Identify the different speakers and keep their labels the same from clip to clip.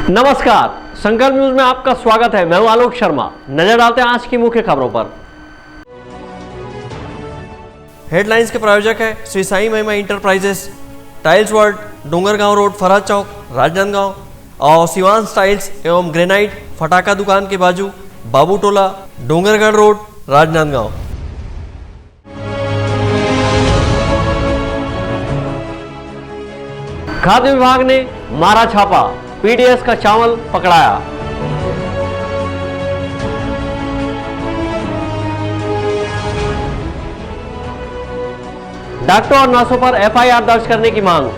Speaker 1: नमस्कार, संकल्प न्यूज में आपका स्वागत है। मैं हूं आलोक शर्मा। नजर डालते हैं आज की मुख्य खबरों पर। हेडलाइंस के प्रायोजक है Shri Sai Mahima enterprises, tiles world, Dongargaon road, Farhad Chowk, Rajnandgaon और शिवांश टाइल्स एवं ग्रेनाइट, फटाका दुकान के बाजू, बाबू टोला, डोंगरगढ़ रोड, राजनांदगांव। खाद्य विभाग ने मारा छापा, पीडीएस का चावल पकड़ाया। डॉक्टर और नर्सों पर एफआईआर दर्ज करने की मांग।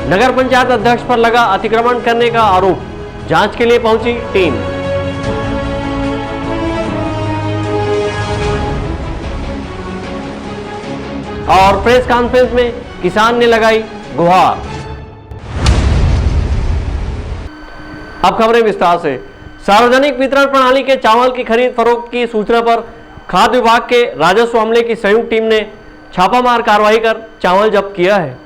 Speaker 1: नगर पंचायत अध्यक्ष पर लगा अतिक्रमण करने का आरोप, जांच के लिए पहुंची टीम। और प्रेस कॉन्फ्रेंस में किसान ने लगाई गुहार। अब खबरें विस्तार से। सार्वजनिक वितरण प्रणाली के चावल की खरीद फरोख्त की सूचना पर खाद्य विभाग के राजस्व अमले की संयुक्त टीम ने छापामार कार्रवाई कर चावल जब्त किया है।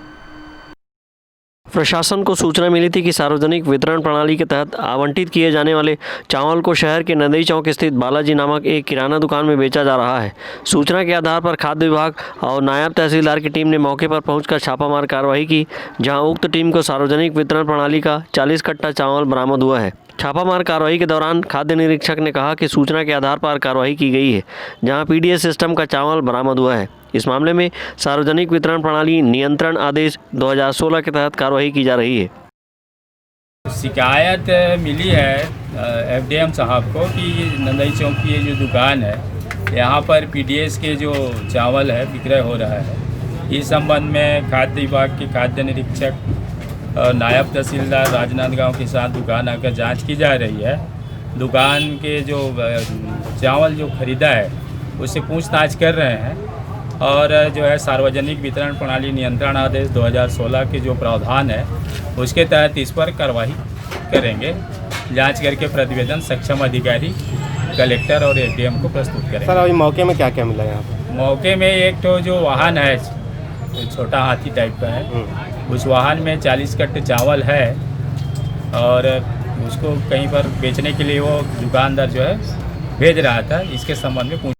Speaker 1: प्रशासन को सूचना मिली थी कि सार्वजनिक वितरण प्रणाली के तहत आवंटित किए जाने वाले चावल को शहर के नदी चौक स्थित बालाजी नामक एक किराना दुकान में बेचा जा रहा है। सूचना के आधार पर खाद्य विभाग और नायब तहसीलदार की टीम ने मौके पर पहुंचकर छापामार कार्रवाई की, जहां उक्त टीम को सार्वजनिक वितरण प्रणाली का 40 कट्टा चावल बरामद हुआ है। छापामार कार्रवाई के दौरान खाद्य निरीक्षक ने कहा कि सूचना के आधार पर कार्रवाई की गई है, जहां पीडीएस सिस्टम का चावल बरामद हुआ है। इस मामले में सार्वजनिक वितरण प्रणाली नियंत्रण आदेश 2016 के तहत कार्रवाई की जा रही है।
Speaker 2: शिकायत मिली है एफडीएम साहब को कि नंदई चौक की ये जो दुकान है, यहाँ पर पीडीएस के जो चावल है विक्रय हो रहा है। इस संबंध में खाद्य विभाग के खाद्य निरीक्षक और नायब तहसीलदार राजनांदगांव के साथ दुकान आकर जांच की जा रही है। दुकान के जो चावल जो खरीदा है उससे पूछताछ कर रहे हैं और जो है सार्वजनिक वितरण प्रणाली नियंत्रण आदेश 2016 के जो प्रावधान है उसके तहत इस पर कार्रवाई करेंगे। जांच करके प्रतिवेदन सक्षम अधिकारी, कलेक्टर और एफडीएम को प्रस्तुत करेंगे।
Speaker 3: सर, अभी मौके में क्या क्या मिला यहाँ पर?
Speaker 2: मौके में एक तो जो वाहन है, छोटा हाथी टाइप का है, उस वाहन में 40 कट्टे चावल है और उसको कहीं पर बेचने के लिए वो दुकानदार जो है भेज रहा था। इसके संबंध में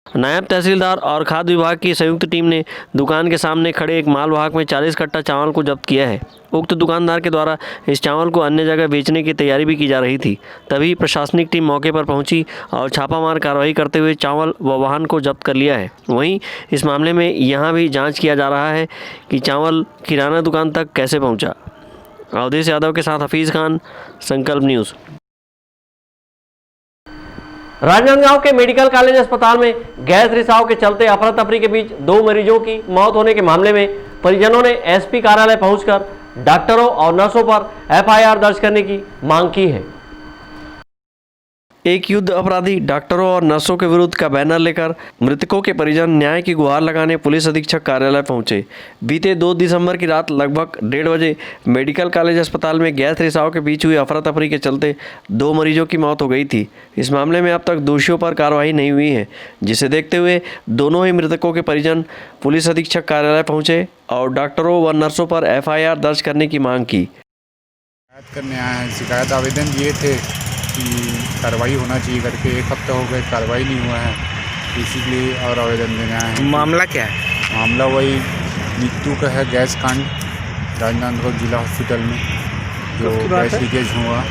Speaker 1: नायब तहसीलदार और खाद्य विभाग की संयुक्त टीम ने दुकान के सामने खड़े एक मालवाहक में 40 कट्टा चावल को जब्त किया है। उक्त दुकानदार के द्वारा इस चावल को अन्य जगह बेचने की तैयारी भी की जा रही थी। तभी प्रशासनिक टीम मौके पर पहुंची और छापामार कार्रवाई करते हुए चावल व वाहन को जब्त कर लिया है। वहीं इस मामले में यहां भी जांच किया जा रहा है कि चावल किराना दुकान तक कैसे पहुँचा। अवधेश यादव के साथ हफीज़ खान, संकल्प न्यूज़। राजनांदगांव के मेडिकल कॉलेज अस्पताल में गैस रिसाव के चलते अफरा तफरी के बीच 2 मरीजों की मौत होने के मामले में परिजनों ने एसपी कार्यालय पहुंचकर डॉक्टरों और नर्सों पर एफआईआर दर्ज करने की मांग की है। एक युद्ध अपराधी डॉक्टरों और नर्सों के विरुद्ध का बैनर लेकर मृतकों के परिजन न्याय की गुहार लगाने पुलिस अधीक्षक कार्यालय पहुंचे। बीते 2 दिसंबर की रात लगभग 1:30 बजे मेडिकल कॉलेज अस्पताल में गैस रिसाव के बीच हुई अफरा तफरी के चलते 2 मरीजों की मौत हो गई थी। इस मामले में अब तक दोषियों पर कार्रवाई नहीं हुई है, जिसे देखते हुए दोनों ही मृतकों के परिजन पुलिस अधीक्षक कार्यालय पहुँचे और डॉक्टरों व नर्सों पर एफआईआर दर्ज करने की मांग की।
Speaker 4: शिकायत करने आए हैं, शिकायत आवेदन दिए थे कि कार्रवाई होना चाहिए करके। 1 हफ्ता हो गए, कार्रवाई नहीं हुआ है, इसीलिए और आवेदन देने आए हैं।
Speaker 3: मामला क्या है?
Speaker 4: मामला वही मृत्यु का है, गैस कांड राजनांदगांव जिला हॉस्पिटल में जो गैस लीकेज हुआ।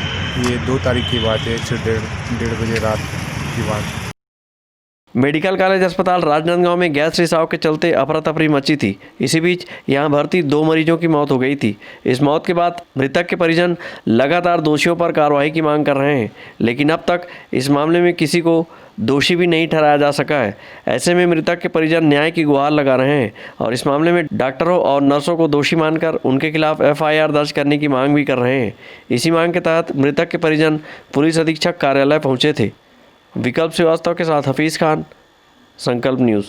Speaker 4: ये 2 तारीख की बात है, 1:30 बजे रात की बात।
Speaker 1: मेडिकल कॉलेज अस्पताल राजनांदगांव में गैस रिसाव के चलते अफरा तफरी मची थी। इसी बीच यहां भर्ती 2 मरीजों की मौत हो गई थी। इस मौत के बाद मृतक के परिजन लगातार दोषियों पर कार्रवाई की मांग कर रहे हैं, लेकिन अब तक इस मामले में किसी को दोषी भी नहीं ठहराया जा सका है। ऐसे में मृतक के परिजन न्याय की गुहार लगा रहे हैं और इस मामले में डॉक्टरों और नर्सों को दोषी मानकर उनके खिलाफ एफआईआर दर्ज करने की मांग भी कर रहे हैं। इसी मांग के तहत मृतक के परिजन पुलिस अधीक्षक कार्यालय पहुँचे थे। विकल्प श्रीवास्तव के साथ हफीज़ खान, संकल्प न्यूज़।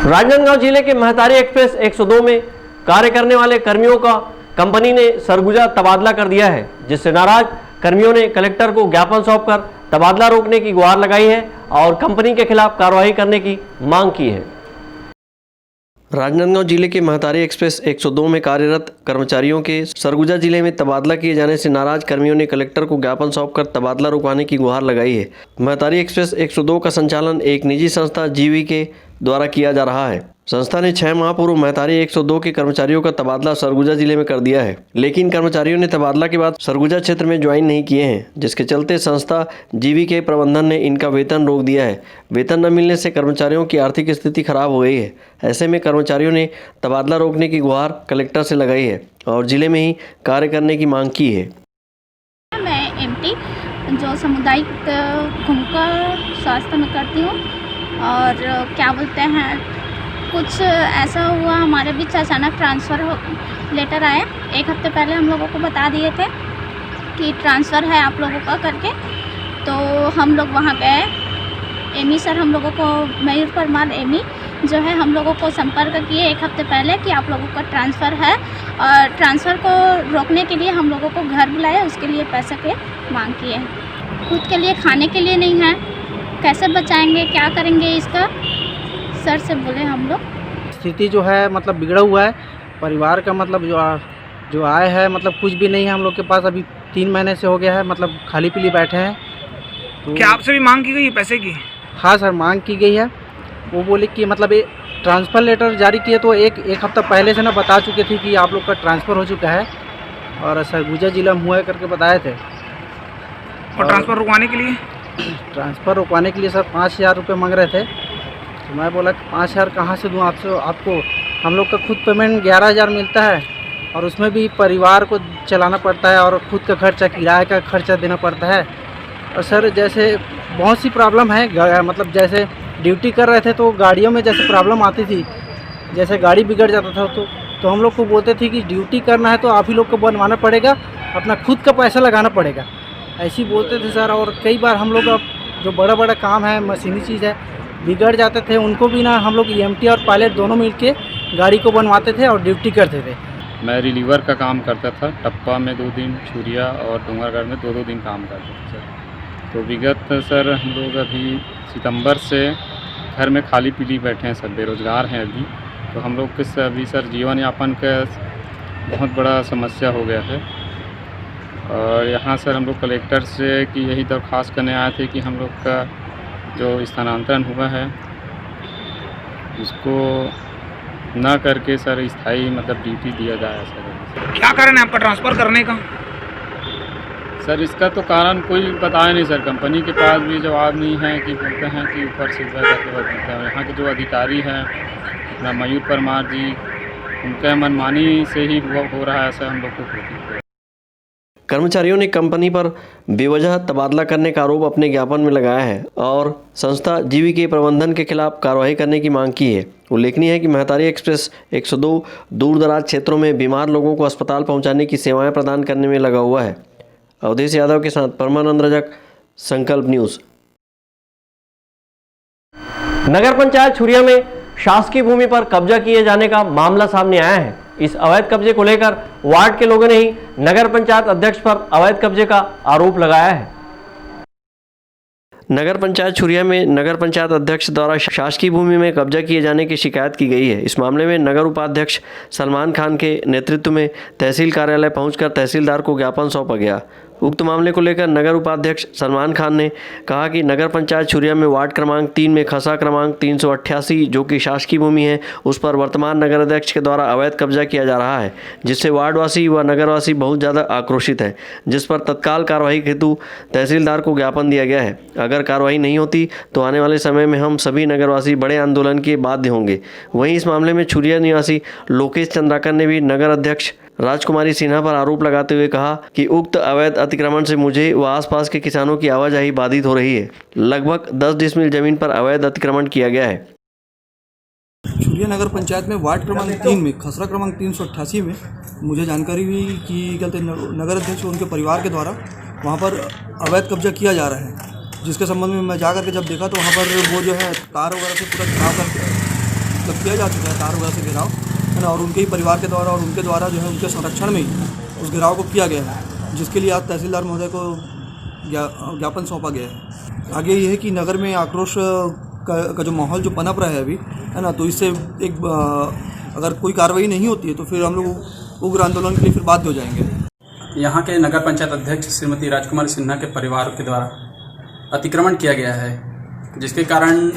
Speaker 1: राजनांदगांव जिले के महतारी एक्सप्रेस 102 में कार्य करने वाले कर्मियों का कंपनी ने सरगुजा तबादला कर दिया है, जिससे नाराज कर्मियों ने कलेक्टर को ज्ञापन सौंपकर तबादला रोकने की गुहार लगाई है और कंपनी के खिलाफ कार्रवाई करने की मांग की है। राजनांदगांव जिले के महतारी एक्सप्रेस 102 में कार्यरत कर्मचारियों के सरगुजा जिले में तबादला किए जाने से नाराज कर्मियों ने कलेक्टर को ज्ञापन सौंपकर तबादला रुकवाने की गुहार लगाई है। महतारी एक्सप्रेस 102 का संचालन एक निजी संस्था जीवी के द्वारा किया जा रहा है। संस्था ने 6 माह पूर्व महतारी 102 के कर्मचारियों का तबादला सरगुजा जिले में कर दिया है, लेकिन कर्मचारियों ने तबादला के बाद सरगुजा क्षेत्र में ज्वाइन नहीं किए हैं, जिसके चलते संस्था जीवी के प्रबंधन ने इनका वेतन रोक दिया है। वेतन न मिलने से कर्मचारियों की आर्थिक स्थिति खराब हो गई है। ऐसे में कर्मचारियों ने तबादला रोकने की गुहार कलेक्टर से लगाई है और जिले में ही कार्य करने की मांग की है।
Speaker 5: मैं एमटी जो सामुदायिक घूमकर स्वास्थ्य में करती हूँ और क्या बोलते हैं, कुछ ऐसा हुआ हमारे बीच, अचानक ट्रांसफ़र लेटर आया। एक हफ्ते पहले हम लोगों को बता दिए थे कि ट्रांसफ़र है आप लोगों का करके, तो हम लोग वहाँ गए। एमी सर हम लोगों को, मयूर परमार एमी जो है, हम लोगों को संपर्क किए एक हफ्ते पहले कि आप लोगों का ट्रांसफ़र है, और ट्रांसफ़र को रोकने के लिए हम लोगों को घर बुलाया, उसके लिए पैसे के मांग किए। खुद के लिए खाने के लिए नहीं है, कैसे बचाएंगे, क्या करेंगे इसका, सर से बोले हम लोग।
Speaker 6: स्थिति जो है मतलब बिगड़ा हुआ है परिवार का, मतलब जो आय है मतलब कुछ भी नहीं है हम लोग के पास। अभी 3 महीने से हो गया है, मतलब खाली पीली बैठे हैं। तो
Speaker 7: क्या आपसे भी मांग की गई है पैसे की?
Speaker 6: हाँ सर, मांग की गई है। वो बोले कि मतलब ये ट्रांसफ़र लेटर जारी किए तो एक हफ्ता पहले से ना बता चुके थे कि आप लोग का ट्रांसफ़र हो चुका है, और सरगुजा जिला में हुआ करके बताए थे।
Speaker 7: और ट्रांसफ़र रुकवाने के लिए?
Speaker 6: ट्रांसफ़र रुकवाने के लिए सर 5,000 रुपये मांग रहे थे। तो मैं बोला कि 5,000 कहाँ से दूँ आपको। हम लोग का खुद पेमेंट 11,000 मिलता है, और उसमें भी परिवार को चलाना पड़ता है और खुद का खर्चा, किराए का खर्चा देना पड़ता है। और सर जैसे बहुत सी प्रॉब्लम है, मतलब जैसे ड्यूटी कर रहे थे तो गाड़ियों में जैसे प्रॉब्लम आती थी, जैसे गाड़ी बिगड़ जाता था तो हम लोग को बोलते थे कि ड्यूटी करना है तो आप ही लोग को बनवाना पड़ेगा, अपना खुद का पैसा लगाना पड़ेगा, ऐसे ही बोलते थे सर। और कई बार हम लोग का जो बड़ा बड़ा काम है, मशीनी चीज़ है, बिगड़ जाते थे, उनको भी ना हम लोग EMT और पायलट दोनों मिलके गाड़ी को बनवाते थे और ड्यूटी करते थे।
Speaker 4: मैं रिलीवर का काम करता था, टप्पा में 2 दिन, छुरिया और डूंगरगढ़ में 2-2 दिन काम करते थे सर। तो विगत सर हम लोग अभी सितंबर से घर में खाली पीली बैठे हैं सर, बेरोज़गार हैं अभी। तो हम लोग के अभी सर जीवन यापन का बहुत बड़ा समस्या हो गया है। और यहाँ सर हम लोग कलेक्टर से कि यही दरख्वास्त करने आए थे कि हम लोग का जो स्थानांतरण हुआ है उसको ना करके सर स्थायी मतलब ड्यूटी दिया जाए सर।
Speaker 7: क्या कारण है आपका ट्रांसफ़र करने का?
Speaker 4: सर इसका तो कारण कोई बताया नहीं सर, कंपनी के पास भी जवाब नहीं है कि बोलते हैं कि ऊपर से ऊपर करके बताते हैं। यहाँ के जो अधिकारी हैं अपना मयूर परमार जी, उनके मनमानी से ही हो रहा है सर हम लोग को।
Speaker 1: कर्मचारियों ने कंपनी पर बेवजह तबादला करने का आरोप अपने ज्ञापन में लगाया है और संस्था जीवी के प्रबंधन के खिलाफ कार्रवाई करने की मांग की है। उल्लेखनीय है कि महतारी एक्सप्रेस 102 दूर दराज क्षेत्रों में बीमार लोगों को अस्पताल पहुंचाने की सेवाएं प्रदान करने में लगा हुआ है। अवधेश यादव के साथ परमानंद रजक, संकल्प न्यूज़। नगर पंचायत छुरिया में शासकीय भूमि पर कब्जा किए जाने का मामला सामने आया है। इस अवैध कब्जे को लेकर वार्ड के लोगों ने ही नगर पंचायत अध्यक्ष पर अवैध कब्जे का आरोप लगाया है। नगर पंचायत छुरिया में नगर पंचायत अध्यक्ष द्वारा शासकीय भूमि में कब्जा किए जाने की शिकायत की गई है। इस मामले में नगर उपाध्यक्ष सलमान खान के नेतृत्व में तहसील कार्यालय पहुंचकर तहसीलदार को ज्ञापन सौंपा गया। उक्त मामले को लेकर नगर उपाध्यक्ष सलमान खान ने कहा कि नगर पंचायत छुरिया में वार्ड क्रमांक 3 में खसा क्रमांक 388 जो कि शासकीय भूमि है, उस पर वर्तमान नगर अध्यक्ष के द्वारा अवैध कब्जा किया जा रहा है, जिससे वार्डवासी व नगरवासी बहुत ज़्यादा आक्रोशित है, जिस पर तत्काल कार्रवाई हेतु तहसीलदार को ज्ञापन दिया गया है। अगर कार्रवाई नहीं होती तो आने वाले समय में हम सभी नगरवासी बड़े आंदोलन के बाध्य होंगे। वहीं इस मामले में छुरिया निवासी लोकेश चंद्राकर ने भी नगर अध्यक्ष राजकुमारी सिन्हा पर आरोप लगाते हुए कहा कि उक्त अवैध अतिक्रमण से मुझे व आसपास के किसानों की आवाजाही बाधित हो रही है। लगभग 10 डिसमिल जमीन पर अवैध अतिक्रमण किया गया है।
Speaker 8: छुरिया नगर पंचायत में वार्ड क्रमांक 3 में खसरा क्रमांक 388 में मुझे जानकारी हुई कि कहते नगर अध्यक्ष और उनके परिवार के द्वारा वहाँ पर अवैध कब्जा किया जा रहा है, जिसके संबंध में मैं जा करके जब देखा तो वहाँ पर वो जो है तार वगैरह से पूरा घिराव करके मतलब किया जा चुका है, तार वगैरह से घिराव है ना, और उनके ही परिवार के द्वारा और उनके द्वारा जो है उनके संरक्षण में ही उस घिराव को किया गया है, जिसके लिए आज तहसीलदार महोदय को ज्ञापन सौंपा गया है। आगे ये है कि नगर में आक्रोश का जो माहौल जो पनप रहा है अभी, है ना, तो इससे एक अगर कोई कार्रवाई नहीं होती है तो फिर हम लोग उग्र आंदोलन के लिए फिर बाध्य हो जाएंगे।
Speaker 9: यहाँ के नगर पंचायत अध्यक्ष श्रीमती राजकुमारी सिन्हा के परिवार के द्वारा अतिक्रमण किया गया है, जिसके कारण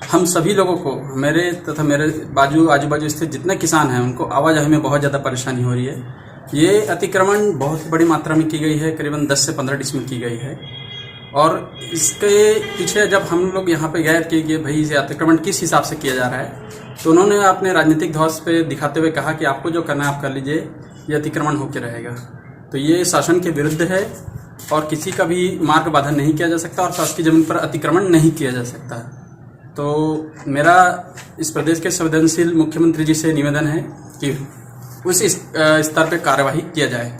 Speaker 9: हम सभी लोगों को, मेरे तथा मेरे आजू बाजू स्थित जितने किसान हैं, उनको आवाजाही में बहुत ज़्यादा परेशानी हो रही है। ये अतिक्रमण बहुत बड़ी मात्रा में की गई है, करीबन 10 से 15 डिसमिल की गई है। और इसके पीछे जब हम लोग यहाँ पे गए कि भाई ये अतिक्रमण किस हिसाब से किया जा रहा है, तो उन्होंने अपने राजनीतिक ध्वज पे दिखाते हुए कहा कि आपको जो करना है आप कर लीजिए, ये अतिक्रमण होकर रहेगा। तो ये शासन के विरुद्ध है और किसी का भी मार्ग बाधन नहीं किया जा सकता और शासकीय जमीन पर अतिक्रमण नहीं किया जा सकता। तो मेरा इस प्रदेश के संवेदनशील मुख्यमंत्री जी से निवेदन है कि उस स्तर पर कार्यवाही किया जाए।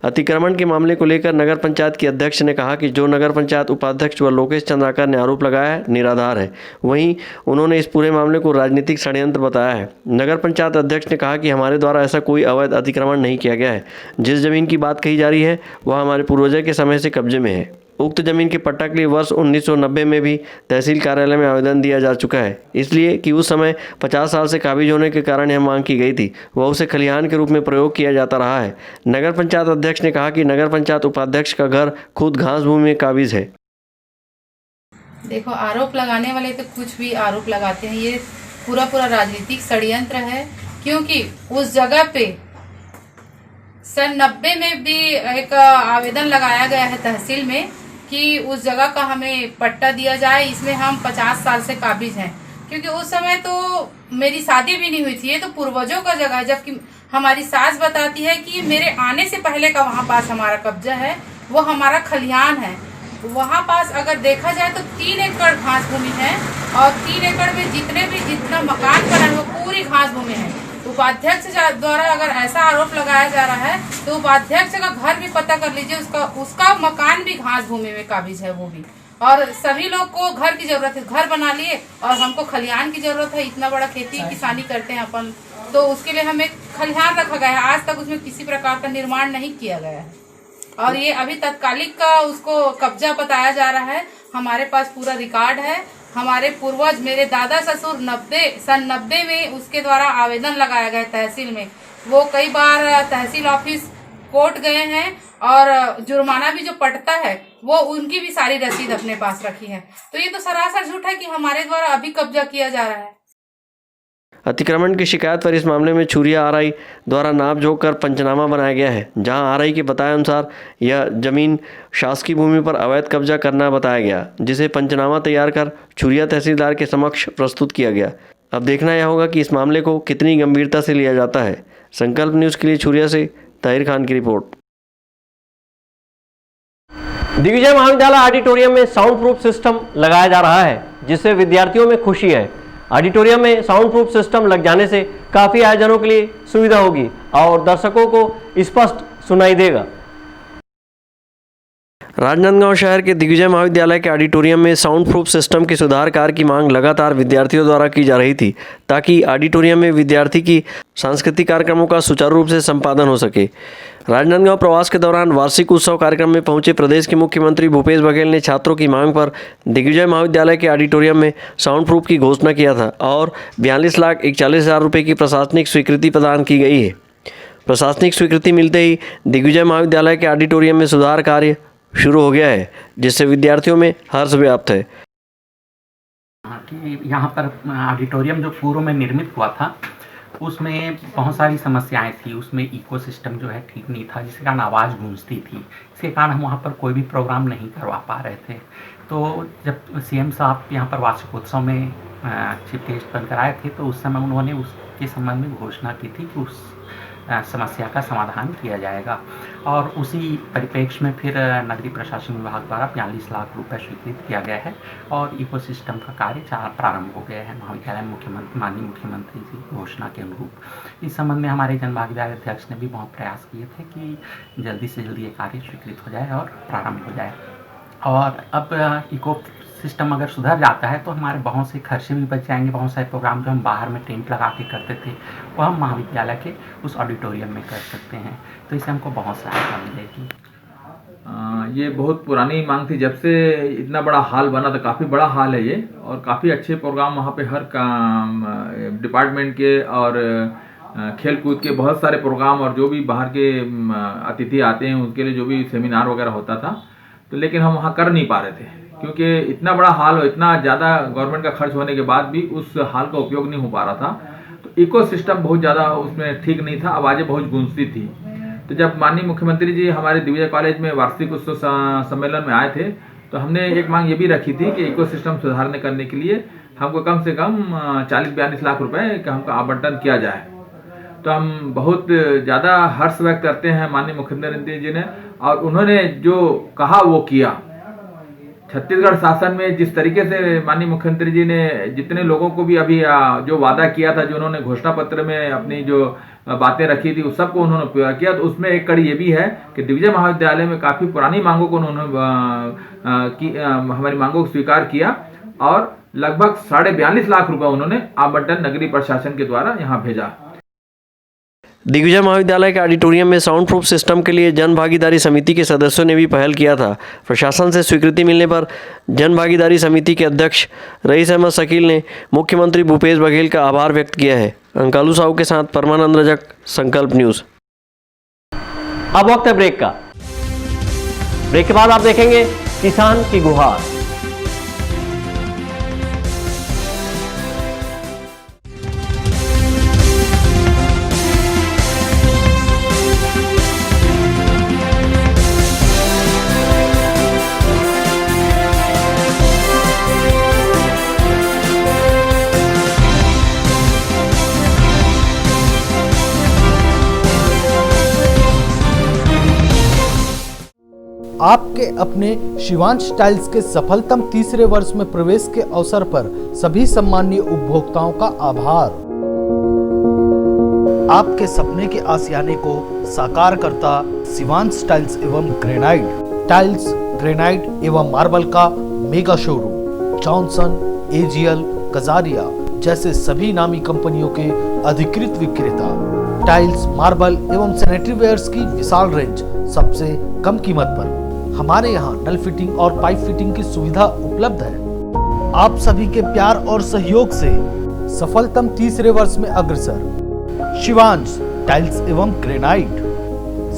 Speaker 1: अतिक्रमण के मामले को लेकर नगर पंचायत की अध्यक्ष ने कहा कि जो नगर पंचायत उपाध्यक्ष व लोकेश चंद्राकर ने आरोप लगाया है निराधार है। वहीं उन्होंने इस पूरे मामले को राजनीतिक षड्यंत्र बताया है। नगर पंचायत अध्यक्ष ने कहा कि हमारे द्वारा ऐसा कोई अवैध अतिक्रमण नहीं किया गया है। जिस जमीन की बात कही जा रही है वह हमारे पूर्वजों के समय से कब्जे में है। उक्त जमीन के पट्टा के लिए वर्ष 1990 में भी तहसील कार्यालय में आवेदन दिया जा चुका है, इसलिए कि उस समय 50 साल से काबिज होने के कारण यह मांग की गई थी, वह उसे खलिहान के रूप में प्रयोग किया जाता रहा है। नगर पंचायत अध्यक्ष ने कहा कि नगर पंचायत उपाध्यक्ष का घर खुद घास भूमि में काबिज है।
Speaker 10: देखो, आरोप लगाने वाले तो कुछ भी आरोप लगाते हैं, ये पूरा राजनीतिक षड्यंत्र है। क्योंकि उस जगह पे सन 90 में भी एक आवेदन लगाया गया है तहसील में कि उस जगह का हमें पट्टा दिया जाए, इसमें हम 50 साल से काबिज हैं। क्योंकि उस समय तो मेरी शादी भी नहीं हुई थी, ये तो पूर्वजों का जगह है। जबकि हमारी सास बताती है कि मेरे आने से पहले का वहाँ पास हमारा कब्जा है, वो हमारा खलिहान है। वहाँ पास अगर देखा जाए तो 3 एकड़ घास भूमि है और 3 एकड़ में जितना मकान बना है वो पूरी घास भूमि है। उपाध्यक्ष द्वारा अगर ऐसा आरोप लगाया जा रहा है तो उपाध्यक्ष का घर भी पता कर लीजिए, उसका मकान भी घास भूमि में काबिज है वो भी। और सभी लोग को घर की जरूरत है, घर बना लिए, और हमको खलिहान की जरूरत है। इतना बड़ा खेती किसानी करते हैं अपन, तो उसके लिए हमें खलिहान रखा गया है। आज तक उसमें किसी प्रकार का निर्माण नहीं किया गया है और ये अभी तत्कालिक का उसको कब्जा बताया जा रहा है। हमारे पास पूरा रिकॉर्ड है। हमारे पूर्वज, मेरे दादा ससुर सन 90 में उसके द्वारा आवेदन लगाया गया तहसील में। वो कई बार तहसील ऑफिस कोर्ट गए हैं और जुर्माना भी जो पड़ता है वो उनकी भी सारी रसीद अपने पास रखी है। तो ये तो सरासर झूठ है कि हमारे द्वारा अभी कब्जा किया जा रहा है।
Speaker 1: अतिक्रमण की शिकायत पर इस मामले में छुरिया आरआई द्वारा नाप जोख कर पंचनामा बनाया गया है, जहां आरआई के बताए अनुसार यह जमीन शासकीय भूमि पर अवैध कब्जा करना बताया गया, जिसे पंचनामा तैयार कर छुरिया तहसीलदार के समक्ष प्रस्तुत किया गया। अब देखना यह होगा कि इस मामले को कितनी गंभीरता से लिया जाता है। संकल्प न्यूज़ के लिए छुरिया से ताहिर खान की रिपोर्ट। दिग्विजय महाविद्यालय ऑडिटोरियम में साउंड प्रूफ सिस्टम लगाया जा रहा है, जिससे विद्यार्थियों में खुशी है। ऑडिटोरियम में साउंड प्रूफ सिस्टम लग जाने से काफ़ी आयोजनों के लिए सुविधा होगी और दर्शकों को स्पष्ट सुनाई देगा। राजनांदगांव शहर के दिग्विजय महाविद्यालय के ऑडिटोरियम में साउंड प्रूफ सिस्टम के सुधार कार्य की मांग लगातार विद्यार्थियों द्वारा की जा रही थी, ताकि ऑडिटोरियम में विद्यार्थी की सांस्कृतिक कार्यक्रमों का सुचारू रूप से संपादन हो सके। राजनांदगांव प्रवास के दौरान वार्षिक उत्सव कार्यक्रम में पहुंचे प्रदेश के मुख्यमंत्री भूपेश बघेल ने छात्रों की मांग पर दिग्विजय महाविद्यालय के ऑडिटोरियम में साउंड प्रूफ की घोषणा किया था और 42,41,000 रुपये की प्रशासनिक स्वीकृति प्रदान की गई है। प्रशासनिक स्वीकृति मिलते ही दिग्विजय महाविद्यालय के ऑडिटोरियम में सुधार कार्य शुरू हो गया है, जिससे विद्यार्थियों में हर्ष व्याप्त है।
Speaker 11: यहाँ पर ऑडिटोरियम जो पूर्व में निर्मित हुआ था उसमें बहुत सारी समस्याएं थी। उसमें इकोसिस्टम जो है ठीक नहीं था, जिसके कारण आवाज़ गूंजती थी। इसके कारण हम वहाँ पर कोई भी प्रोग्राम नहीं करवा पा रहे थे। तो जब सीएम साहब यहाँ पर वार्षिकोत्सव में चीफ गेस्ट बनकर आए थे तो उस समय उन्होंने उसके संबंध में घोषणा की थी कि उस समस्या का समाधान किया जाएगा और उसी परिप्रेक्ष्य में फिर नगरीय प्रशासन विभाग द्वारा 42 लाख रुपए स्वीकृत किया गया है और इकोसिस्टम का कार्य प्रारंभ हो गया है। महाविद्यालय माननीय मुख्यमंत्री जी घोषणा के अनुरूप इस संबंध में हमारे जनभागीदारी अध्यक्ष ने भी बहुत प्रयास किए थे कि जल्दी से जल्दी ये कार्य स्वीकृत हो जाए और प्रारंभ हो जाए। और अब इको सिस्टम अगर सुधर जाता है तो हमारे बहुत से खर्चे भी बच जाएंगे। बहुत सारे प्रोग्राम जो हम बाहर में टेंट लगा के करते थे वो हम महाविद्यालय के उस ऑडिटोरियम में कर सकते हैं, तो इससे हमको बहुत सहायता मिलेगी।
Speaker 12: ये बहुत पुरानी मांग थी, जब से इतना बड़ा हॉल बना था, काफ़ी बड़ा हॉल है ये, और काफ़ी अच्छे प्रोग्राम वहाँ पे हर काम डिपार्टमेंट के और खेल कूद के बहुत सारे प्रोग्राम और जो भी बाहर के अतिथि आते हैं उनके लिए जो भी सेमिनार वगैरह होता था, तो लेकिन हम वहाँ कर नहीं पा रहे थे क्योंकि इतना बड़ा हॉल और इतना ज़्यादा गवर्नमेंट का खर्च होने के बाद भी उस हॉल का उपयोग नहीं हो पा रहा था। तो इको सिस्टम बहुत ज़्यादा उसमें ठीक नहीं था, आवाज़ें बहुत गूंजती थी। तो जब माननीय मुख्यमंत्री जी हमारे दिग्विजय कॉलेज में वार्षिक उत्सव सम्मेलन में आए थे, तो हमने एक मांग ये भी रखी थी कि इको सिस्टम सुधारने करने के लिए हमको कम से कम 40-42 लाख रुपए का हमका आवंटन किया जाए। तो हम बहुत ज़्यादा हर्ष व्यक्त करते हैं माननीय मुख्यमंत्री जी ने, और उन्होंने जो कहा वो किया। छत्तीसगढ़ शासन में जिस तरीके से माननीय मुख्यमंत्री जी ने जितने लोगों को भी अभी जो वादा किया था, जो उन्होंने घोषणा पत्र में अपनी जो बातें रखी थी, उस सबको उन्होंने पूरा किया। तो उसमें एक कड़ी ये भी है कि दिग्विजय महाविद्यालय में काफ़ी पुरानी मांगों को उन्होंने हमारी मांगों को स्वीकार किया और लगभग 42.5 लाख रुपए उन्होंने आवंटन नगरीय प्रशासन के द्वारा यहाँ भेजा।
Speaker 1: दिग्विजय महाविद्यालय के ऑडिटोरियम में साउंड प्रूफ सिस्टम के लिए जन भागीदारी समिति के सदस्यों ने भी पहल किया था। प्रशासन से स्वीकृति मिलने पर जन भागीदारी समिति के अध्यक्ष रईस अहमद शकील ने मुख्यमंत्री भूपेश बघेल का आभार व्यक्त किया है। अंकालू साहू के साथ परमानंद रजक, संकल्प न्यूज़।
Speaker 13: अब वक्त है ब्रेक का। ब्रेक के बाद आप देखेंगे किसान की गुहार।
Speaker 14: आपके अपने शिवांश टाइल्स के सफलतम तीसरे वर्ष में प्रवेश के अवसर पर सभी सम्मानीय उपभोक्ताओं का आभार। आपके सपने के आशियाने को साकार करता शिवांश टाइल्स एवं ग्रेनाइट टाइल्स, ग्रेनाइट एवं मार्बल का mega showroom Johnson, AGL, Kajaria जैसे सभी नामी कंपनियों के अधिकृत विक्रेता। टाइल्स, मार्बल एवं सैनिटरी वेयर्स की विशाल रेंज सबसे कम कीमत पर। हमारे यहाँ नल फिटिंग और पाइप फिटिंग की सुविधा उपलब्ध है। आप सभी के प्यार और सहयोग से सफलतम तीसरे वर्ष में अग्रसर शिवांश टाइल्स एवं ग्रेनाइट।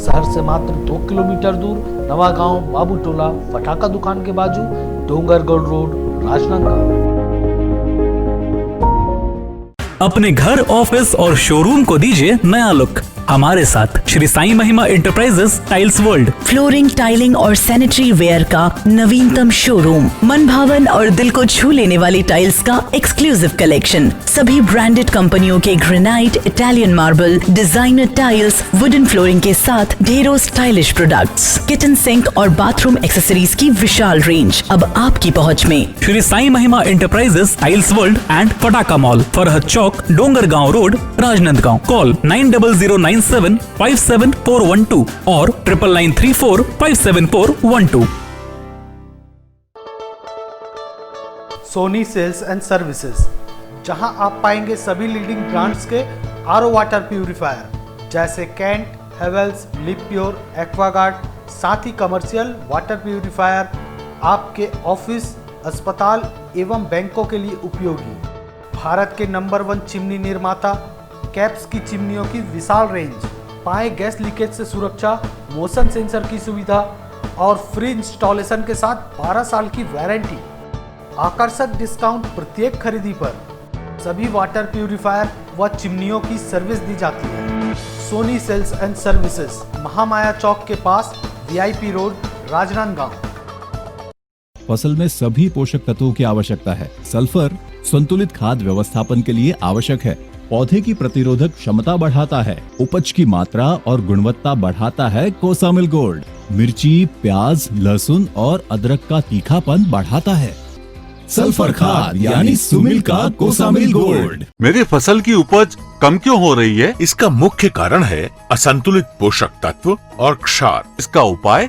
Speaker 14: शहर से मात्र 2 किलोमीटर दूर नवागांव बाबूटोला फटाका दुकान के बाजू, डोंगरगढ़ रोड, राजनांदगांव।
Speaker 15: अपने घर, ऑफिस और शोरूम को दीजिए नया लुक हमारे साथ Shri Sai Mahima enterprises tiles world.
Speaker 16: Flooring, tiling और सैनिटरी वेयर का नवीनतम शोरूम, मन भावन और दिल को छू लेने वाली टाइल्स का एक्सक्लूसिव कलेक्शन, सभी ब्रांडेड कंपनियों के granite, Italian marble, designer tiles, wooden flooring के साथ ढेरों स्टाइलिश प्रोडक्ट्स, किचन सिंक और बाथरूम एक्सेसरीज की विशाल रेंज अब आपकी पहुंच में।
Speaker 15: Shri Sai Mahima enterprises tiles world and Pataka mall, Farhad Chowk, Dongargaon road, Rajnandgaon. Call 9009757412 और 9934574412।
Speaker 14: सोनी सेल्स एंड सर्विसेज, जहां आप पाएंगे सभी लीडिंग ब्रांड्स के आरओ वाटर प्यूरिफायर जैसे कैंट, हेवेल्स, लिप्योर, एक्वागार्ड, साथ ही कमर्शियल वाटर प्यूरिफायर आपके ऑफिस, अस्पताल एवं बैंकों के लिए उपयोगी। भारत के नंबर 1 चिमनी निर्माता कैप्स की चिमनियों की विशाल रेंज, पाए गैस लीकेज से सुरक्षा, मोशन सेंसर की सुविधा और फ्री इंस्टॉलेशन के साथ 12 साल की वारंटी। आकर्षक डिस्काउंट प्रत्येक खरीदी पर। सभी वाटर प्यूरिफायर व चिमनियों की सर्विस दी जाती है। Sony sales and services, Mahamaya Chowk के पास, वीआईपी रोड, राजनांदगांव।
Speaker 17: फसल में सभी पोषक तत्वों की आवश्यकता है। सल्फर संतुलित खाद व्यवस्थापन के लिए आवश्यक है। पौधे की प्रतिरोधक क्षमता बढ़ाता है, उपज की मात्रा और गुणवत्ता बढ़ाता है कोसामिल गोल्ड। मिर्ची, प्याज, लहसुन और अदरक का तीखापन बढ़ाता है। सल्फर खाद यानी सुमिल का कोसामिल गोल्ड।
Speaker 18: मेरी फसल की उपज कम क्यों हो रही है? इसका मुख्य कारण है असंतुलित पोषक तत्व और क्षार। इसका उपाय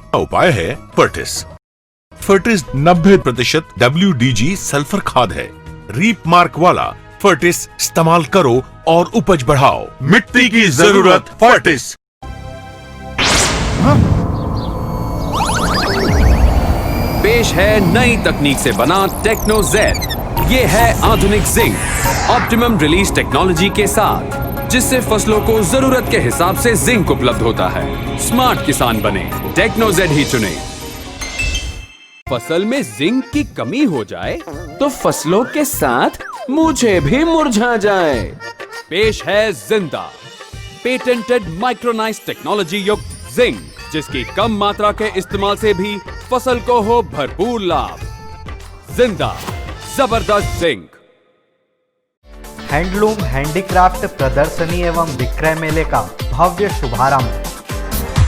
Speaker 18: है फर्टिस। फर्टिस 90% WDG सल्फर खाद है। रीप मार्क वाला फर्टिस इस्तेमाल करो और उपज बढ़ाओ। मिट्टी की जरूरत फर्टिस।
Speaker 19: पेश है नई तकनीक से बना टेक्नो जेड। ये है आधुनिक जिंक ऑप्टिमम रिलीज टेक्नोलॉजी के साथ, जिससे फसलों को जरूरत के हिसाब से जिंक उपलब्ध होता है। स्मार्ट किसान बने, टेक्नो जेड ही चुने। फसल में जिंक की कमी हो जाए तो फसलों के साथ मुझे भी मुरझा जाए। पेश है जिंदा पेटेंटेड माइक्रोनाइज टेक्नोलॉजी युक्त जिंक, जिसकी कम मात्रा के इस्तेमाल से भी फसल को हो भरपूर लाभ। जिंदा जबरदस्त जिंक।
Speaker 14: हैंडलूम हैंडीक्राफ्ट प्रदर्शनी एवं विक्रय मेले का भव्य शुभारंभ।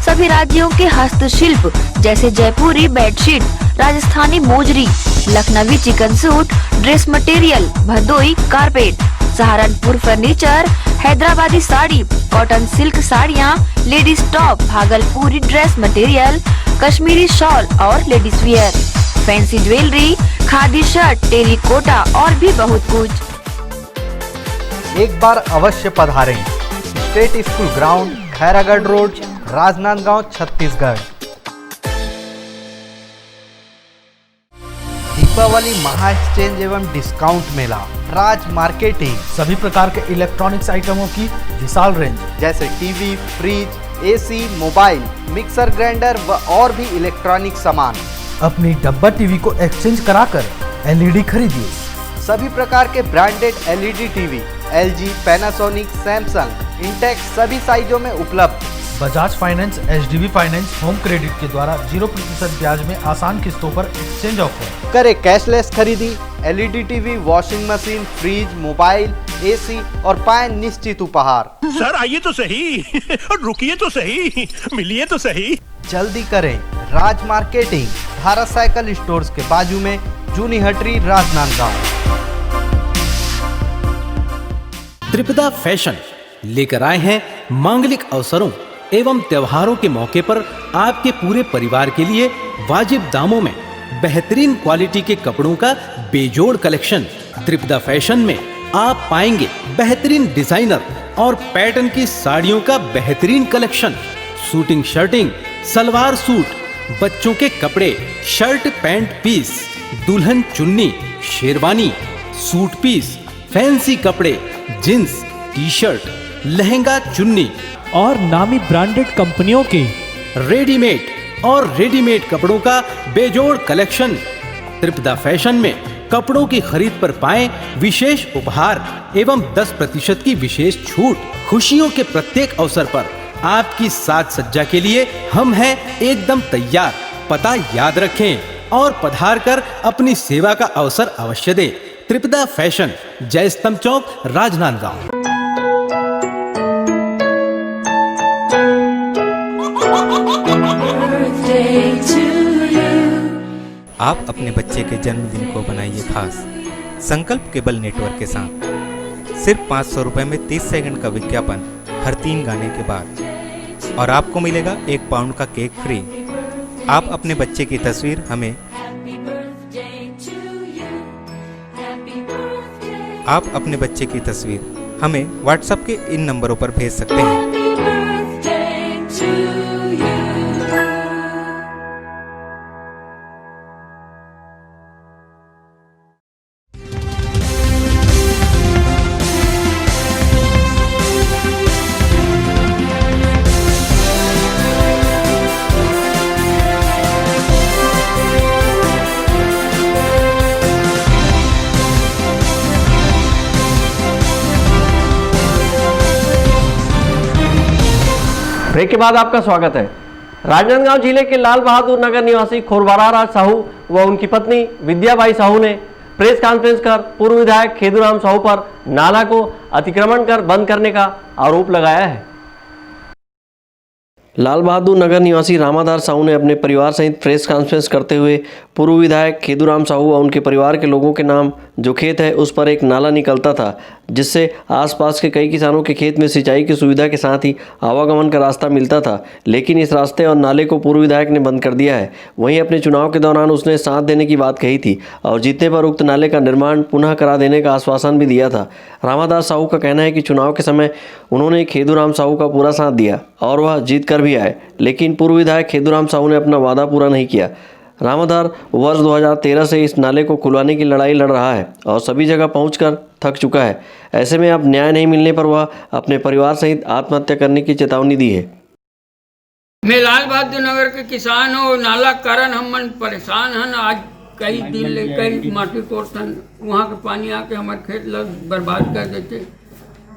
Speaker 20: सभी राज्यों के हस्तशिल्प जैसे जयपुरी बेडशीट, राजस्थानी मोजरी, Lucknowi chikan suit, dress material, Bhadohi carpet, Saharanpur furniture, Hyderabadi sari, cotton silk साड़ियाँ, ladies top, Bhagalpuri dress material, Kashmiri shawl और ladies wear, fancy jewellery, khadi shirt, terracotta और भी बहुत कुछ।
Speaker 14: एक बार अवश्य पधारें। State school ground, Khairagarh road, Rajnandgaon, Chhattisgarh. Deepawali महा एक्सचेंज एवं डिस्काउंट मेला, राज मार्केटिंग। सभी प्रकार के इलेक्ट्रॉनिक्स आइटमों की विशाल रेंज
Speaker 6: जैसे TV, fridge, AC, mobile, mixer grinder व और भी इलेक्ट्रॉनिक सामान।
Speaker 14: अपनी डब्बा टीवी को एक्सचेंज कराकर एलईडी खरीदिए।
Speaker 6: सभी प्रकार के branded LED TV LG, Panasonic, Samsung, Intex सभी साइजों में उपलब्ध।
Speaker 14: Bajaj finance, HDB finance home credit के द्वारा 0% ब्याज में आसान किस्तों पर एक्सचेंज ऑफर।
Speaker 6: करे कैशलेस खरीदी, LED TV, washing machine, fridge, mobile, AC और पाए निश्चित उपहार।
Speaker 21: सर आइए तो सही, रुकिए तो सही, मिलिए तो सही।
Speaker 6: जल्दी करें, राज मार्केटिंग, भारत साइकिल स्टोर्स के बाजू में, जूनी हटरी, राजनांदगांव।
Speaker 22: त्रिपदा फैशन लेकर आए हैं मांगलिक अवसरों एवं त्योहारों के मौके पर आपके पूरे परिवार के लिए वाजिब दामों में बेहतरीन क्वालिटी के कपड़ों का बेजोड़ कलेक्शन। त्रिपदा फैशन में आप पाएंगे बेहतरीन डिजाइनर और पैटर्न की साड़ियों का बेहतरीन collection, shooting shirting, salwar suit, बच्चों के कपड़े, शर्ट पैंट पीस, दुल्हन चुन्नी, शेरवानी, सूट पीस, फैंसी कपड़े, जींस, टी शर्ट, लहंगा चुन्नी
Speaker 23: और नामी ब्रांडेड कंपनियों के
Speaker 22: रेडीमेड कपड़ों का बेजोड़ कलेक्शन। त्रिपदा फैशन में कपड़ों की खरीद पर पाएं विशेष उपहार एवं 10% की विशेष छूट। खुशियों के प्रत्येक अवसर पर आपकी साज सज्जा के लिए हम हैं एकदम तैयार। पता याद रखें और पधार कर अपनी सेवा का अवसर अवश्य दें। त्रिपदा फैशन, जय स्तंभ चौक, राजनांदगांव।
Speaker 24: आप अपने बच्चे के जन्मदिन को बनाइए खास संकल्प केबल नेटवर्क के साथ। सिर्फ 500 रुपये में 30 सेकंड का विज्ञापन हर 3 गाने के बाद और आपको मिलेगा 1 पाउंड का केक फ्री। आप अपने बच्चे की तस्वीर हमें व्हाट्सएप के इन नंबरों पर भेज सकते हैं।
Speaker 13: ब्रेक के बाद आपका स्वागत है। राजनांदगांव जिले के लाल बहादुर नगर निवासी खोरबारा राज साहू व उनकी पत्नी विद्याबाई साहू ने प्रेस कॉन्फ्रेंस कर पूर्व विधायक खेदूराम साहू पर नाला को अतिक्रमण कर बंद करने का आरोप लगाया है। लाल बहादुर नगर निवासी रामाधार साहू ने अपने परिवार सहित प्रेस कॉन्फ्रेंस करते हुए पूर्व विधायक खेदूराम साहू व उनके परिवार के लोगों के नाम जो खेत है उस पर एक नाला निकलता था, जिससे आसपास के कई किसानों के खेत में सिंचाई की सुविधा के साथ ही आवागमन का रास्ता मिलता था, लेकिन इस रास्ते और नाले को पूर्व विधायक ने बंद कर दिया है। वहीं अपने चुनाव के दौरान उसने साथ देने की बात कही थी और जीतने पर उक्त नाले का निर्माण पुनः करा देने का आश्वासन भी दिया था। रामाधार साहू का कहना है कि चुनाव के समय उन्होंने खेदूराम साहू का पूरा साथ दिया और वह जीत कर भी आए, लेकिन पूर्व विधायक खेदूराम साहू ने अपना वादा पूरा नहीं किया। रामाधार वर्ष 2013 से इस नाले को खुलवाने की लड़ाई लड़ रहा है और सभी जगह पहुंचकर थक चुका है। ऐसे में अब न्याय नहीं मिलने पर वह अपने परिवार सहित आत्महत्या करने की चेतावनी दी है।
Speaker 2: मैं लाल बहादुर नगर के किसान हूँ। नाला कारण हम मन परेशान हन। आज कई दिन ले कई माटी कोटन वहाँ के पानी आके हमारे खेत लग बर्बाद कर देते।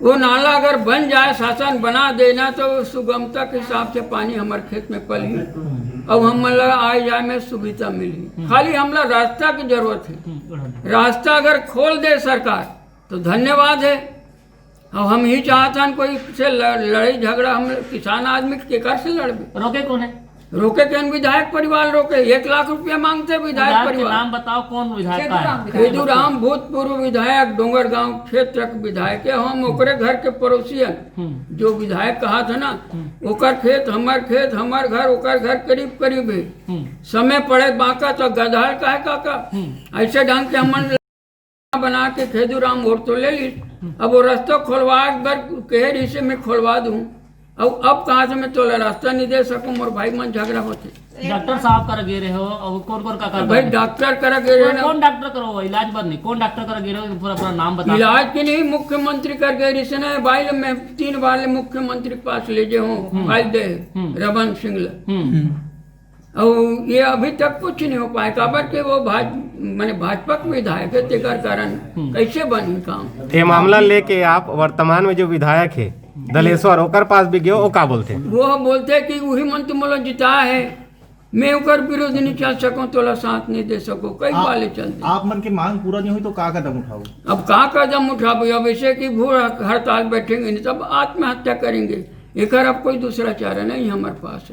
Speaker 2: वो नाला अगर बन जाए, शासन बना देना तो सुगमता के हिसाब से पानी हमारे खेत में पली। अब हम लगा आए जाए में सुविधा मिली। खाली हमला रास्ता की जरूरत है। रास्ता अगर खोल दे सरकार तो धन्यवाद है। अब हम ही चाहते हैं कोई से लड़ाई झगड़ा हम किसान आदमी के कर से लड़बे।
Speaker 3: रोके कौन है?
Speaker 2: रोके कौन? विधायक परिवार रोके। 1 लाख रुपया मांगते विधायक परिवार।
Speaker 3: नाम बताओ कौन विधायक का है?
Speaker 2: खेदूराम भूतपूर्व विधायक डोंगरगांव क्षेत्र के विधायक है। हम ओकरे घर के पड़ोसियन जो विधायक कहा था ना, ओकर खेत हमार घर ओकर घर करीब करीब है। समय पड़े बाका तो गधार का है काका। ऐसे ढंग के हम बना के खेदूराम वोट तो ले ली। अब वो रास्ता खोलवा कहे रिसे में खोलवा दूं। अब कहाँ से मैं तो रास्ता नहीं दे सकूं। मोर भाई मन झगड़ा होते।
Speaker 3: डॉक्टर साहब कर गे रहे हो और कौन का कर
Speaker 2: भाई डॉक्टर कर गे रहे।
Speaker 3: कौन डॉक्टर करो इलाज बद नहीं? कौन डॉक्टर कर गे रहे? पूरा नाम बता।
Speaker 2: इलाज के नहीं मुख्यमंत्री कर गए रिसे ना भाई। मैं 3 बार मुख्यमंत्री के पास ले जे हूँ फाइल दे रमन सिंह। और ये अभी तक कुछ नहीं हो पाए। काबर के वो भाजपा के विधायक है। तेकर कारण कैसे बनी काम।
Speaker 5: ये मामला लेके आप वर्तमान में जो विधायक है दलेश्वर ओकर पास भी गए, वो का बोलते हैं?
Speaker 2: वो बोलते कि वही मन तुम लोग जिता है, मैं ओकर विरोध नहीं चल सकूं, तोला साथ नहीं दे सको। कई बाले चलते।
Speaker 5: आप मन की मांग पूरा नहीं हुई तो का कदम उठाओ?
Speaker 2: अब का कदम उठाओ? अब ऐसे कि भूख हड़ताल बैठेंगे नहीं तब आत्महत्या करेंगे। एक अब कोई दूसरा चारा नहीं हमारे पास।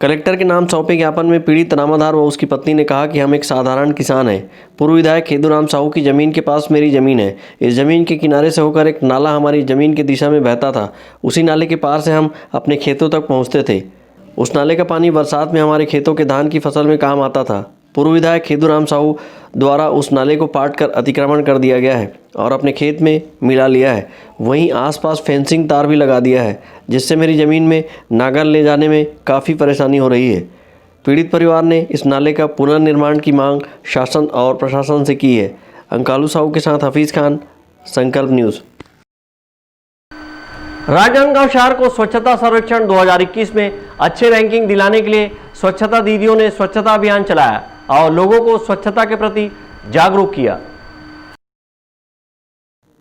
Speaker 13: कलेक्टर के नाम सौंपे ज्ञापन में पीड़ित रामाधार व उसकी पत्नी ने कहा कि हम एक साधारण किसान हैं। पूर्व विधायक खेदूराम साहू की ज़मीन के पास मेरी ज़मीन है। इस ज़मीन के किनारे से होकर एक नाला हमारी ज़मीन की दिशा में बहता था। उसी नाले के पार से हम अपने खेतों तक पहुंचते थे। उस नाले का पानी बरसात में हमारे खेतों के धान की फसल में काम आता था। पूर्व विधायक खेदूराम साहू द्वारा उस नाले को पाट कर अतिक्रमण कर दिया गया है और अपने खेत में मिला लिया है। वहीं आसपास फेंसिंग तार भी लगा दिया है, जिससे मेरी ज़मीन में नांगर ले जाने में काफ़ी परेशानी हो रही है। पीड़ित परिवार ने इस नाले का पुनर्निर्माण की मांग शासन और प्रशासन से की है। अंकालू साहू के साथ हफीज़ खान, संकल्प न्यूज़। राजनांदगांव शहर को स्वच्छता सर्वेक्षण 2021 में अच्छे रैंकिंग दिलाने के लिए स्वच्छता दीदियों ने स्वच्छता अभियान चलाया और लोगों को स्वच्छता के प्रति जागरूक किया।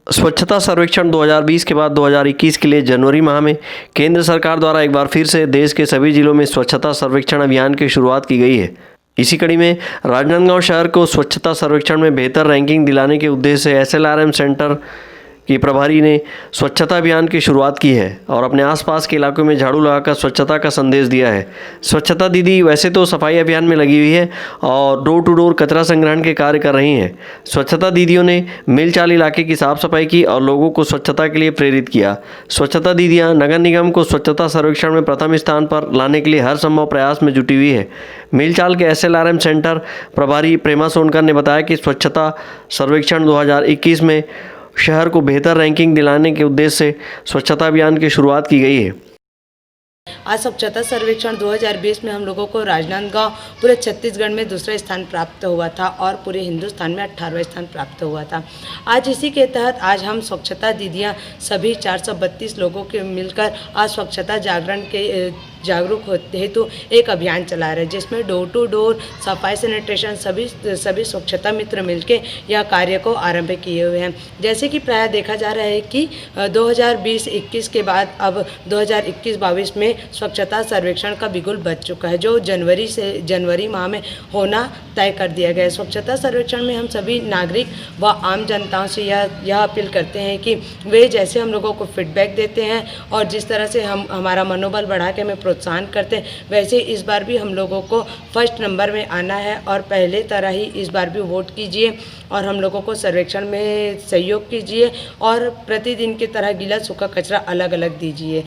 Speaker 13: स्वच्छता सर्वेक्षण 2020 के बाद 2021 के लिए जनवरी माह में केंद्र सरकार द्वारा एक बार फिर से देश के सभी जिलों में स्वच्छता सर्वेक्षण अभियान की शुरुआत की गई है। इसी कड़ी में राजनांदगांव शहर को स्वच्छता सर्वेक्षण में बेहतर रैंकिंग दिलाने के उद्देश्य से SLRM सेंटर की प्रभारी ने स्वच्छता अभियान की शुरुआत की है और अपने आसपास के इलाकों में झाड़ू लगाकर स्वच्छता का संदेश दिया है। स्वच्छता दीदी वैसे तो सफाई अभियान में लगी हुई है और डोर टू डोर कचरा संग्रहण के कार्य कर रही हैं। स्वच्छता दीदियों ने मिलचाल इलाके की साफ सफाई की और लोगों को स्वच्छता के लिए प्रेरित किया। स्वच्छता दीदियाँ नगर निगम को स्वच्छता सर्वेक्षण में प्रथम स्थान पर लाने के लिए हर संभव प्रयास में जुटी हुई है। मिलचाल के SLRM सेंटर प्रभारी प्रेमा सोनकर ने बताया कि स्वच्छता सर्वेक्षण 2021 में शहर को बेहतर रैंकिंग दिलाने के उद्देश्य से स्वच्छता अभियान की शुरुआत की गई है।
Speaker 7: आज स्वच्छता सर्वेक्षण 2020 में हम लोगों को राजनांदगांव पूरे छत्तीसगढ़ में दूसरा स्थान प्राप्त हुआ था और पूरे हिंदुस्तान में 18वां स्थान प्राप्त हुआ था। आज इसी के तहत आज हम स्वच्छता दीदियां सभी 432 लोगों के मिलकर आज स्वच्छता जागरण के जागरूक होते हेतु एक अभियान चला रहे हैं, जिसमें डोर टू डोर सफाई सैनिटेशन सभी स्वच्छता मित्र मिलके यह कार्य को आरंभ किए हुए हैं। जैसे कि प्रायः देखा जा रहा है कि 2020-21 के बाद अब 2021-22 में स्वच्छता सर्वेक्षण का बिगुल बज चुका है, जो जनवरी माह में होना तय कर दिया गया है। स्वच्छता सर्वेक्षण में हम सभी नागरिक व आम जनताओं से यह अपील करते हैं कि वे जैसे हम लोगों को फीडबैक देते हैं और जिस तरह से हम हमारा मनोबल बढ़ा के हमें प्रोत्साहन करते हैं, वैसे इस बार भी हम लोगों को फर्स्ट नंबर में आना है और पहले तरह ही इस बार भी वोट कीजिए और हम लोगों को सर्वेक्षण में सहयोग कीजिए और प्रतिदिन की तरह गीला सूखा कचरा अलग अलग दीजिए।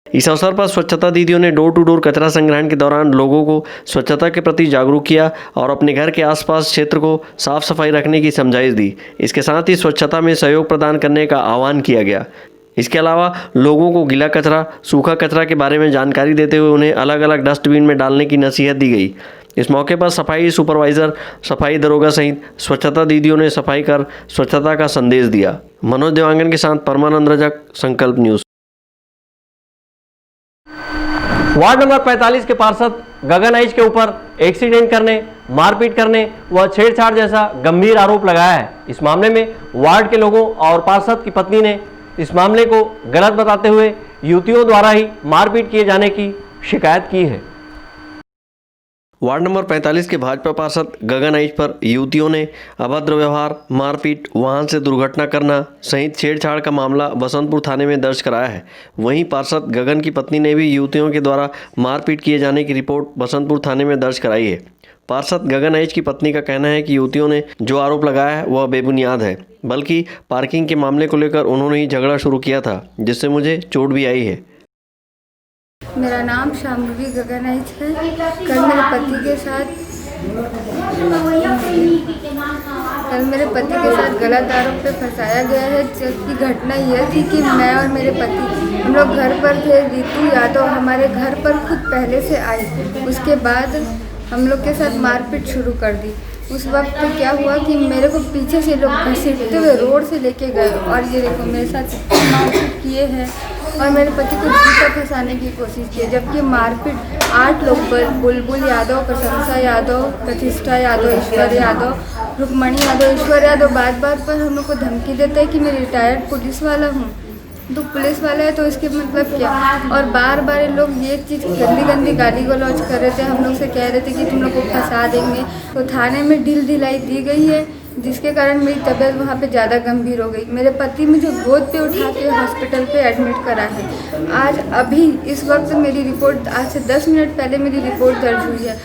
Speaker 13: इस अवसर पर स्वच्छता दीदियों ने डोर टू डोर कचरा संग्रहण के दौरान लोगों को स्वच्छता के प्रति जागरूक किया और अपने घर के आसपास क्षेत्र को साफ सफाई रखने की समझाइश दी। इसके साथ ही स्वच्छता में सहयोग प्रदान करने का आह्वान किया गया।
Speaker 1: इसके अलावा लोगों को गीला कचरा, सूखा कचरा के बारे में जानकारी देते हुए उन्हें अलग अलग डस्टबिन में डालने की नसीहत दी गई। इस मौके पर सफाई सुपरवाइजर, सफाई दरोगा सहित स्वच्छता दीदियों ने सफाई कर स्वच्छता का संदेश दिया। मनोज देवांगन के साथ परमानंद रजक, संकल्प न्यूज। वार्ड नंबर 45 के पार्षद गगन आइच के ऊपर एक्सीडेंट करने, मारपीट करने व छेड़छाड़ जैसा गंभीर आरोप लगाया है। इस मामले में वार्ड के लोगों और पार्षद की पत्नी ने इस मामले को गलत बताते हुए युवतियों द्वारा ही मारपीट किए जाने की शिकायत की है। वार्ड नंबर 45 के भाजपा पार्षद गगन आइच पर युवतियों ने अभद्र व्यवहार, मारपीट, वाहन से दुर्घटना करना सहित छेड़छाड़ का मामला बसंतपुर थाने में दर्ज कराया है। वहीं पार्षद गगन की पत्नी ने भी युवतियों के द्वारा मारपीट किए जाने की रिपोर्ट बसंतपुर थाने में दर्ज कराई है। पार्षद गगन आइच की पत्नी का कहना है कि युवतियों ने जो आरोप लगाया है वह बेबुनियाद है, बल्कि पार्किंग के मामले को लेकर उन्होंने ही झगड़ा शुरू किया था, जिससे मुझे चोट भी आई है।
Speaker 4: मेरा नाम शाम्भवी गगन आइच है। कल मेरे पति के साथ गलत आरोप पे फंसाया गया है। जबकि घटना यह थी कि मैं और मेरे पति हम लोग घर पर थे। रितु यादव हमारे घर पर खुद पहले से आई, उसके बाद हम लोग के साथ मारपीट शुरू कर दी। उस वक्त तो क्या हुआ कि मेरे को पीछे से लोग घसीटते हुए रोड से लेके गए और ये देखो मेरे साथ मारपीट किए हैं और मेरे पति को जूता फंसाने की कोशिश की। जबकि मारपीट 8 लोग, बुलबुल यादव, प्रशंसा यादव, प्रतिष्ठा यादव, ईश्वर यादव, रुक्मणी यादव, ईश्वर यादव बार बार पर हम लोग को धमकी देते हैं कि मैं रिटायर्ड पुलिस वाला हूँ, तो पुलिस वाला है तो इसके मतलब क्या। और बार बार ये लोग ये चीज़ गंदी गंदी गाली गलौज कर रहे थे, हम लोग से कह रहे थे कि तुम लोग को फंसा देंगे। तो थाने में ढिलाई दी गई है, जिसके कारण मेरी तबीयत वहाँ पे ज़्यादा गंभीर हो गई। मेरे पति मुझे गोद पे उठा के हॉस्पिटल पे एडमिट करा है। आज अभी इस वक्त मेरी रिपोर्ट, आज से 10 मिनट पहले मेरी रिपोर्ट दर्ज हुई है।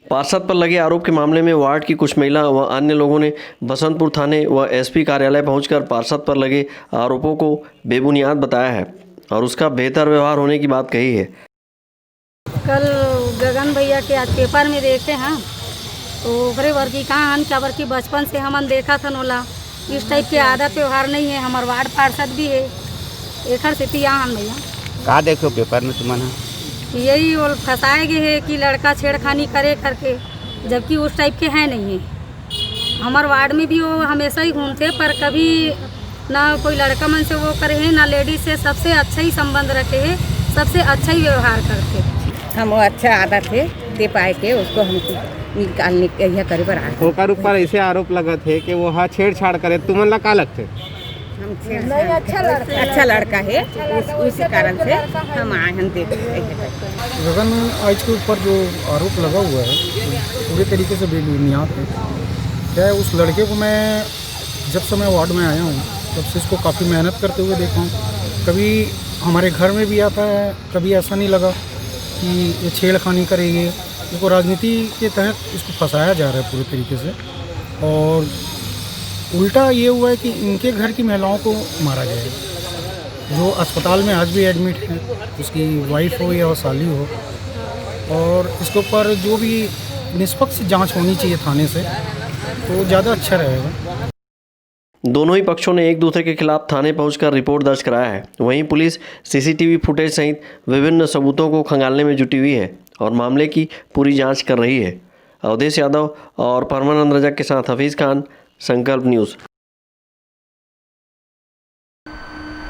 Speaker 1: पार्षद पर लगे आरोप के मामले में वार्ड की कुछ महिला व अन्य लोगों ने बसंतपुर थाने व एसपी कार्यालय पहुंचकर पार्षद पर लगे आरोपों को बेबुनियाद बताया है और उसका बेहतर व्यवहार होने की बात कही है।
Speaker 8: कल गगन भैया के आज पेपर में देखे हैं तो ओकरे वर्गी कहाँ हन क्या वर्गी बचपन से हमन देखा था नोला इस टाइप के आदत व्यवहार नहीं है। हमारे वार्ड पार्षद भी है एखर से यहाँ हन भैया
Speaker 9: का देखो पेपर में तुम्हारा
Speaker 8: यही वो फंसाए गए है कि लड़का छेड़खानी करे करके, जबकि उस टाइप के हैं नहीं है। हमारे वार्ड में भी वो हमेशा ही घूमते पर कभी ना कोई लड़का मन से वो करे हैं ना लेडीज से, सबसे अच्छा ही संबंध रखे हैं, सबसे अच्छा ही व्यवहार करते।
Speaker 10: हम वो अच्छा आदत है दे पाए के उसको हमको निकालने यह करे पर
Speaker 5: ओकर ऊपर ऐसे आरोप लगा थे कि वो हाँ छेड़छाड़ करे, तुमन ला का लगते?
Speaker 10: अच्छा लड़का है, उसी कारण से हम आए हम देखते।
Speaker 25: गगन आइच के ऊपर जो आरोप लगा हुआ है पूरे तरीके से बेबुनियाद है। क्या है, उस लड़के को मैं जब से मैं वार्ड में आया हूँ तब से इसको काफ़ी मेहनत करते हुए देखा हूँ। कभी हमारे घर में भी आता है, कभी ऐसा नहीं लगा कि ये छेड़खानी करेंगे। इसको राजनीति के तहत इसको फंसाया जा रहा है पूरे तरीके से, और उल्टा ये हुआ है कि इनके घर की महिलाओं को मारा गया है, जो अस्पताल में आज भी एडमिट है, उसकी वाइफ हो या साली हो। और इसके ऊपर जो भी निष्पक्ष जांच होनी चाहिए थाने से तो ज़्यादा अच्छा रहेगा।
Speaker 1: दोनों ही पक्षों ने एक दूसरे के खिलाफ थाने पहुंचकर रिपोर्ट दर्ज कराया है। वहीं पुलिस सीसीटीवी फुटेज सहित विभिन्न सबूतों को खंगालने में जुटी हुई है और मामले की पूरी जांच कर रही है। अवधेश यादव और परमानंद रजक के साथ हफीज खान, संकल्प न्यूज।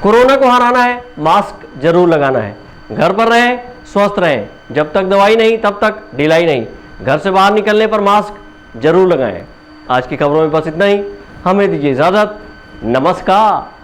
Speaker 1: कोरोना को हराना है, मास्क जरूर लगाना है। घर पर रहें, स्वस्थ रहें। जब तक दवाई नहीं तब तक ढिलाई नहीं। घर से बाहर निकलने पर मास्क जरूर लगाएं। आज की खबरों में बस इतना ही। हमें दीजिए इजाजत। नमस्कार।